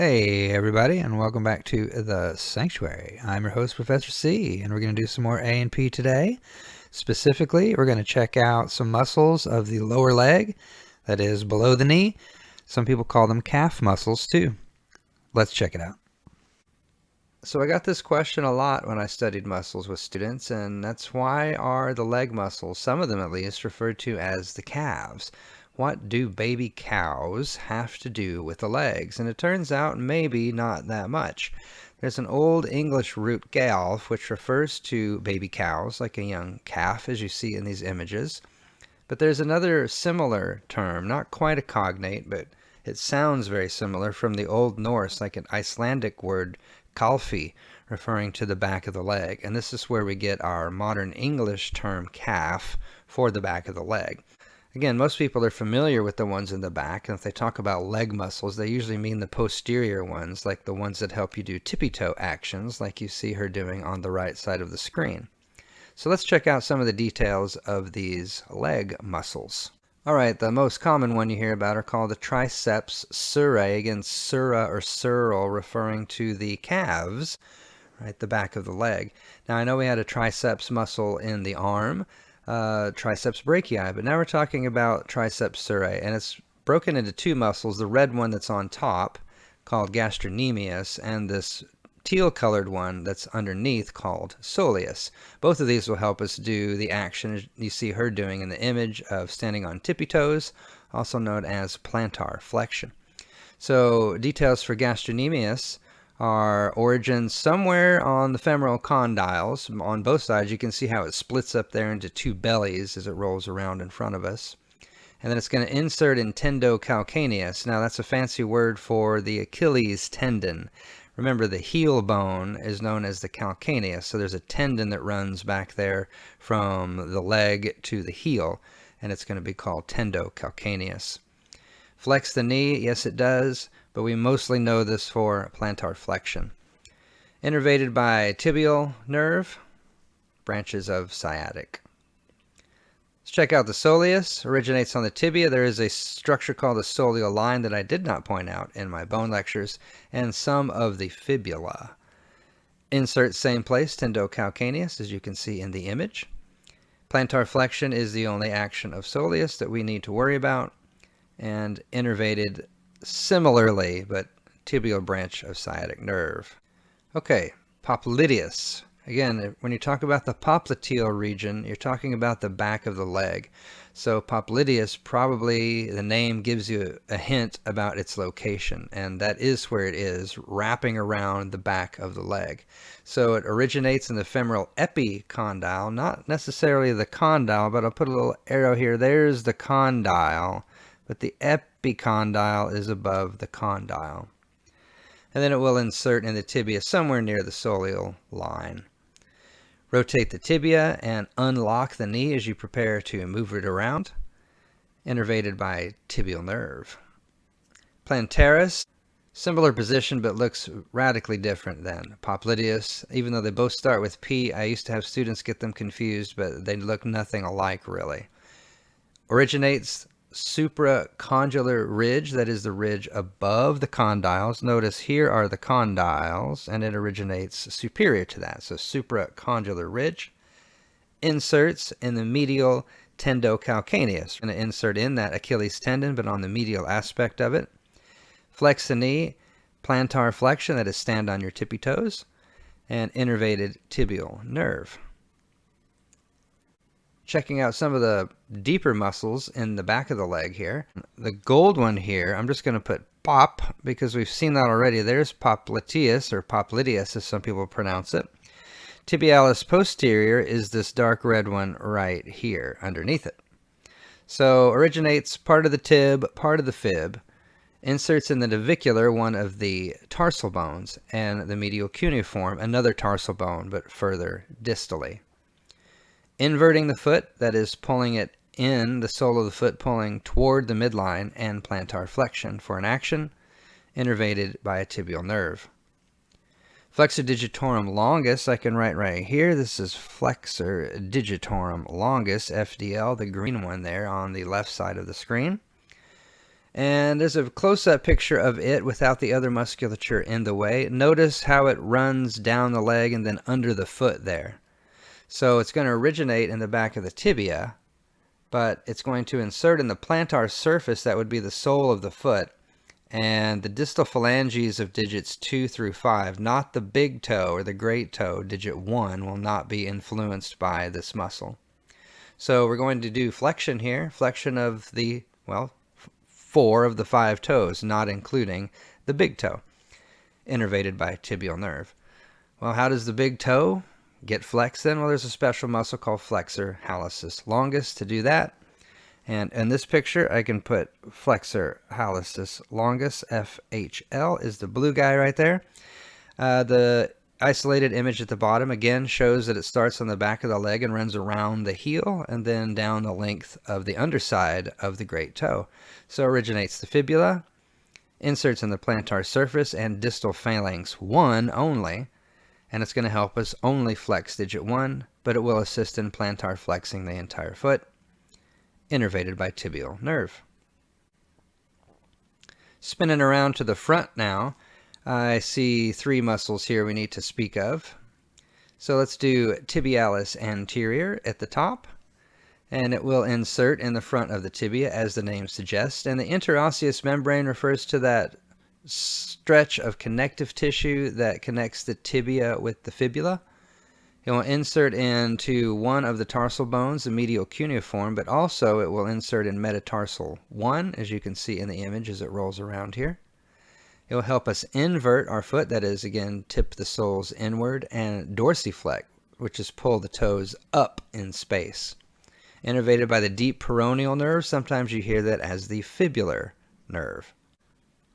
Hey everybody, and welcome back to the Sanctuary. I'm your host, Professor C, and we're going to do some more A and P today. Specifically, we're going to check out some muscles of the lower leg, that is below the knee. Some people call them calf muscles too. Let's check it out. So I got this question a lot when I studied muscles with students, and that's why are the leg muscles, some of them at least, referred to as the calves? What do baby cows have to do with the legs? And it turns out maybe not that much. There's an old English root galf which refers to baby cows, like a young calf as you see in these images. But there's another similar term, not quite a cognate, but it sounds very similar, from the Old Norse, like an Icelandic word, kalfi, referring to the back of the leg. And this is where we get our modern English term calf for the back of the leg. Again, most people are familiar with the ones in the back, and if they talk about leg muscles, they usually mean the posterior ones, like the ones that help you do tippy-toe actions, like you see her doing on the right side of the screen. So let's check out some of the details of these leg muscles. Alright, the most common one you hear about are called the triceps surae, again, sura or sural, referring to the calves, right, the back of the leg. Now I know we had a triceps muscle in the arm, triceps brachii, but now we're talking about triceps surae, and it's broken into two muscles, the red one that's on top called gastrocnemius, and this teal colored one that's underneath called soleus. Both of these will help us do the action you see her doing in the image of standing on tippy toes, also known as plantar flexion. So details for gastrocnemius are origins somewhere on the femoral condyles. On both sides, you can see how it splits up there into two bellies as it rolls around in front of us. And then it's going to insert in tendocalcaneus. Now that's a fancy word for the Achilles tendon. Remember, the heel bone is known as the calcaneus, so there's a tendon that runs back there from the leg to the heel, and it's going to be called tendocalcaneus. Flex the knee, yes it does, but we mostly know this for plantar flexion. Innervated by tibial nerve, branches of sciatic. Let's check out the soleus. Originates on the tibia. There is a structure called the soleal line that I did not point out in my bone lectures, and some of the fibula. Insert same place, tendocalcaneus, as you can see in the image. Plantar flexion is the only action of soleus that we need to worry about, and innervated similarly, but tibial branch of sciatic nerve. Okay, popliteus. Again, when you talk about the popliteal region, you're talking about the back of the leg. So popliteus, probably the name gives you a hint about its location, and that is where it is, wrapping around the back of the leg. So it originates in the femoral epicondyle, not necessarily the condyle, but I'll put a little arrow here. There's the condyle, but the epicondyle is above the condyle. And then it will insert in the tibia somewhere near the soleal line. Rotate the tibia and unlock the knee as you prepare to move it around. Innervated by tibial nerve. Plantaris, similar position but looks radically different than popliteus. Even though they both start with P, I used to have students get them confused, but they look nothing alike really. Originates supracondylar ridge, that is the ridge above the condyles. Notice here are the condyles, and it originates superior to that, so supracondylar ridge. Inserts in the medial tendocalcaneus. Going to insert in that Achilles tendon, but on the medial aspect of it. Flex the knee, plantar flexion, that is stand on your tippy toes, and innervated tibial nerve. Checking out some of the deeper muscles in the back of the leg here. The gold one here, I'm just going to put pop because we've seen that already. There's popliteus, or popliteus as some people pronounce it. Tibialis posterior is this dark red one right here underneath it. So originates part of the tib, part of the fib. Inserts in the navicular, one of the tarsal bones, and the medial cuneiform, another tarsal bone, but further distally. Inverting the foot, that is pulling it in, the sole of the foot pulling toward the midline, and plantar flexion for an action, innervated by a tibial nerve. Flexor digitorum longus, I can write right here. This is flexor digitorum longus, FDL, the green one there on the left side of the screen. And there's a close-up picture of it without the other musculature in the way. Notice how it runs down the leg and then under the foot there. So it's going to originate in the back of the tibia, but it's going to insert in the plantar surface, that would be the sole of the foot, and the distal phalanges of digits 2 through 5, not the big toe or the great toe, digit 1, will not be influenced by this muscle. So we're going to do flexion here, flexion of the, well, 4 of the 5 toes, not including the big toe, innervated by tibial nerve. Well, how does the big toe get flexed then? Well, there's a special muscle called flexor hallucis longus to do that. And in this picture, I can put flexor hallucis longus, FHL, is the blue guy right there. The isolated image at the bottom again shows that it starts on the back of the leg and runs around the heel and then down the length of the underside of the great toe. So originates the fibula, inserts in the plantar surface and distal phalanx 1 only, and it's going to help us only flex digit 1, but it will assist in plantar flexing the entire foot, innervated by tibial nerve. Spinning around to the front now, I see 3 muscles here we need to speak of. So let's do tibialis anterior at the top, and it will insert in the front of the tibia as the name suggests. And the interosseous membrane refers to that stretch of connective tissue that connects the tibia with the fibula. It will insert into one of the tarsal bones, the medial cuneiform, but also it will insert in metatarsal 1, as you can see in the image as it rolls around here. It will help us invert our foot, that is, again, tip the soles inward, and dorsiflex, which is pull the toes up in space. Innervated by the deep peroneal nerve, sometimes you hear that as the fibular nerve.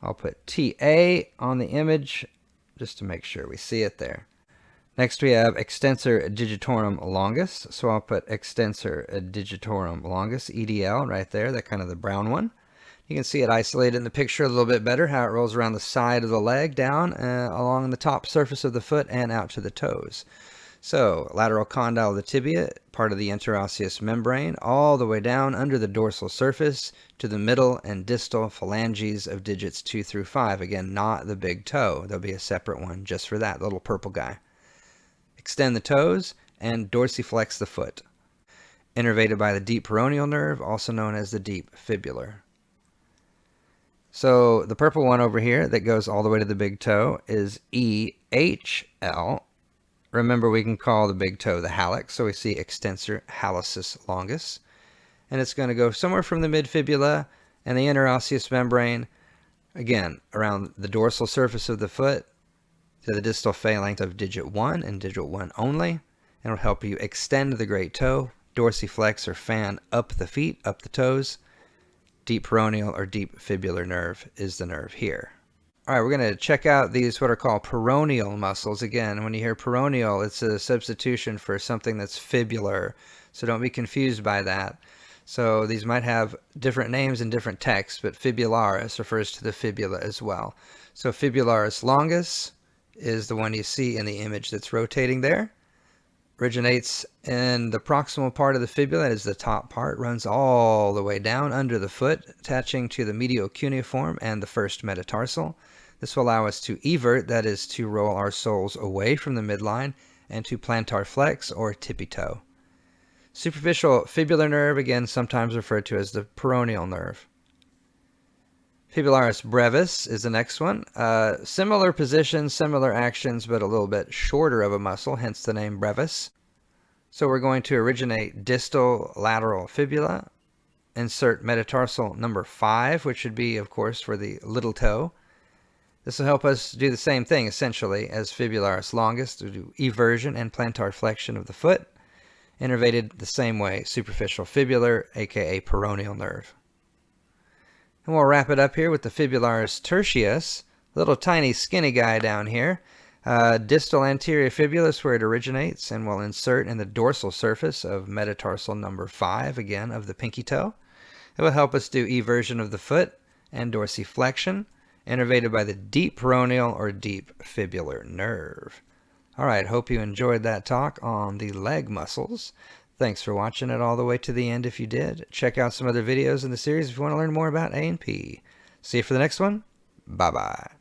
I'll put TA on the image just to make sure we see it there. Next we have extensor digitorum longus, so I'll put extensor digitorum longus, EDL, right there, that kind of the brown one. You can see it isolated in the picture a little bit better, how it rolls around the side of the leg, down along the top surface of the foot and out to the toes. So lateral condyle of the tibia, part of the interosseous membrane, all the way down under the dorsal surface to the middle and distal phalanges of digits 2 through 5. Again, not the big toe. There'll be a separate one just for that little purple guy. Extend the toes and dorsiflex the foot. Innervated by the deep peroneal nerve, also known as the deep fibular. So the purple one over here that goes all the way to the big toe is EHL. Remember, we can call the big toe the hallux, so we see extensor hallucis longus. And it's going to go somewhere from the midfibula and the interosseous membrane, again, around the dorsal surface of the foot to the distal phalanx of digit 1 and digit 1 only. And it'll help you extend the great toe, dorsiflex or fan up the feet, up the toes. Deep peroneal or deep fibular nerve is the nerve here. All right, we're going to check out these what are called peroneal muscles. Again, when you hear peroneal, it's a substitution for something that's fibular, so don't be confused by that. So these might have different names in different texts, but Fibularis refers to the fibula as well. So Fibularis longus is the one you see in the image that's rotating there. Originates in the proximal part of the fibula, that is the top part, runs all the way down under the foot, attaching to the medial cuneiform and the first metatarsal. This will allow us to evert, that is to roll our soles away from the midline, and to plantar flex or tippy toe. Superficial fibular nerve, again sometimes referred to as the peroneal nerve. Fibularis brevis is the next one. Similar position, similar actions, but a little bit shorter of a muscle, hence the name brevis. So we're going to originate distal lateral fibula, insert metatarsal number 5, which should be, of course, for the little toe. This will help us do the same thing, essentially, as Fibularis longus, to do eversion and plantar flexion of the foot, innervated the same way, superficial fibular, aka peroneal nerve. And we'll wrap it up here with the Fibularis tertius, little tiny skinny guy down here. Distal anterior fibula is where it originates, and we'll insert in the dorsal surface of metatarsal number 5, again, of the pinky toe. It will help us do eversion of the foot and dorsiflexion, innervated by the deep peroneal or deep fibular nerve. All right, hope you enjoyed that talk on the leg muscles. Thanks for watching it all the way to the end if you did. Check out some other videos in the series if you want to learn more about A&P. See you for the next one. Bye-bye.